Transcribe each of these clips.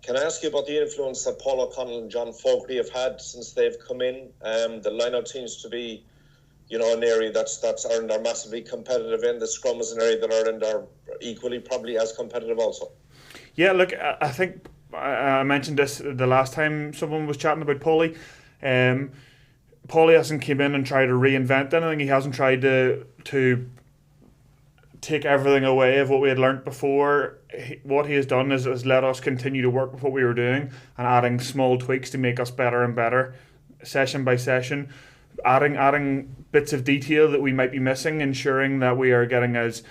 Can I ask you about the influence that Paul O'Connell and John Fogarty have had since they've come in? The line-out seems to be, an area that's Ireland are massively competitive in. The scrum is an area that Ireland are equally probably as competitive also. Yeah, look, I think I mentioned this the last time someone was chatting about Paulie. Paulie hasn't came in and tried to reinvent anything. He hasn't tried to take everything away of what we had learnt before. What he has done is let us continue to work with what we were doing and adding small tweaks to make us better and better, session by session, adding bits of detail that we might be missing, ensuring that we are getting as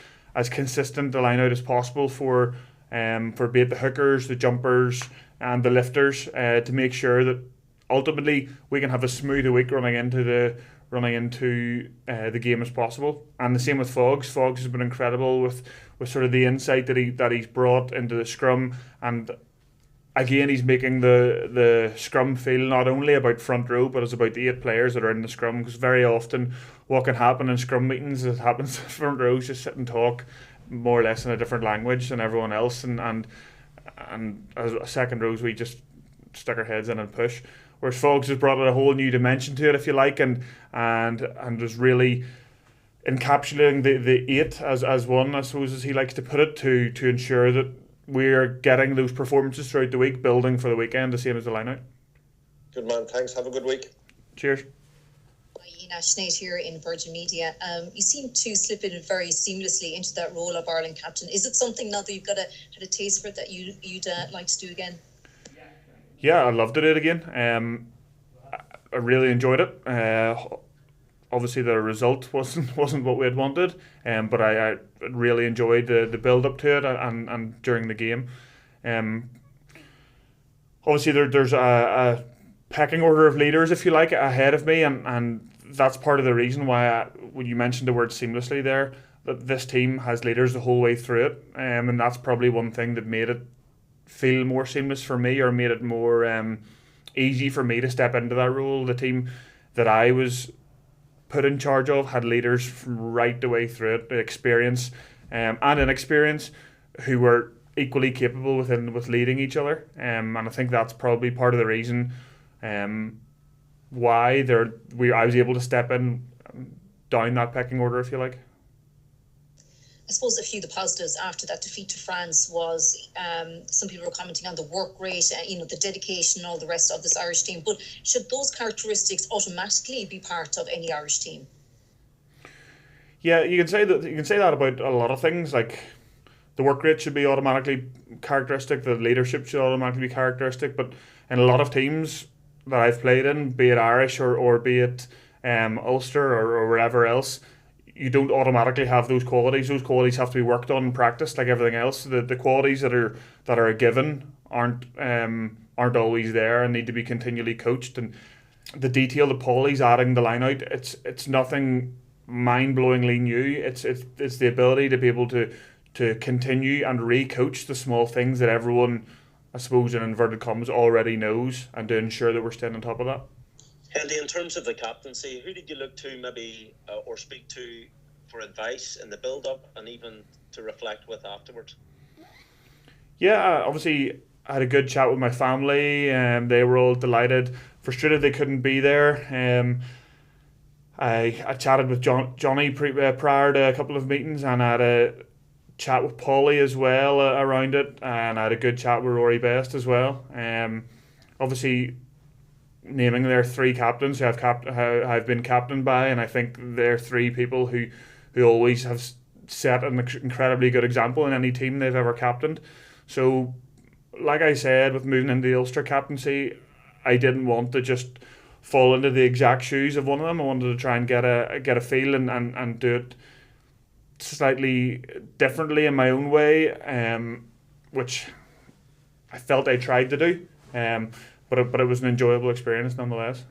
consistent a line out as possible for be it the hookers, the jumpers, and the lifters, to make sure that ultimately we can have as smooth a week running into the game as possible. And the same with Fogs. Fogs has been incredible with sort of the insight that he's brought into the scrum, and again he's making the scrum feel not only about front row but it's about the 8 players that are in the scrum, because very often what can happen in scrum meetings is it happens front rows just sit and talk more or less in a different language than everyone else, and as a second rows we just stick our heads in and push. Whereas Fogs has brought a whole new dimension to it, if you like, and was really encapsulating the 8 as one, I suppose, as he likes to put it, to ensure that we're getting those performances throughout the week, building for the weekend, the same as the line-out. Good man, thanks. Have a good week. Cheers. Iain Ashnate here in Virgin Media. You seem to slip in very seamlessly into that role of Ireland captain. Is it something now that you've had a taste for it that you'd like to do again? Yeah, I'd love to do it again. I really enjoyed it. Obviously, the result wasn't what we had wanted, but I really enjoyed the build up to it and during the game. Obviously, there's a pecking order of leaders, if you like, ahead of me, and that's part of the reason why when you mentioned the word seamlessly there, that this team has leaders the whole way through it, and that's probably one thing that made it feel more seamless for me, or made it more easy for me to step into that role. The team that I was put in charge of had leaders from right the way through it, experience and inexperience, who were equally capable with leading each other, and I think that's probably part of the reason why I was able to step in down that pecking order, if you like. I suppose a few of the positives after that defeat to France was some people were commenting on the work rate, the dedication and all the rest of this Irish team. But should those characteristics automatically be part of any Irish team? Yeah, you can say that about a lot of things. Like the work rate should be automatically characteristic, the leadership should automatically be characteristic. But in a lot of teams that I've played in, be it Irish or be it Ulster or wherever else, you don't automatically have those qualities. Those qualities have to be worked on and practiced like everything else. The qualities that are a given aren't always there and need to be continually coached. And the detail that Paulie's adding the line out, it's nothing mind-blowingly new. It's the ability to be able to continue and re-coach the small things that everyone, I suppose in inverted commas, already knows, and to ensure that we're staying on top of that. Hendy, in terms of the captaincy, who did you look to maybe or speak to for advice in the build-up and even to reflect with afterwards? Yeah, obviously I had a good chat with my family, and they were all delighted. Frustrated they couldn't be there. I chatted with Johnny prior to a couple of meetings, and I had a chat with Paulie as well around it, and I had a good chat with Rory Best as well. Obviously, naming their 3 captains who I've been captained by, and I think they're 3 people who always have set an incredibly good example in any team they've ever captained. So, like I said, with moving into the Ulster captaincy, I didn't want to just fall into the exact shoes of one of them. I wanted to try and get a feel and do it slightly differently in my own way, which I felt I tried to do. But it was an enjoyable experience nonetheless.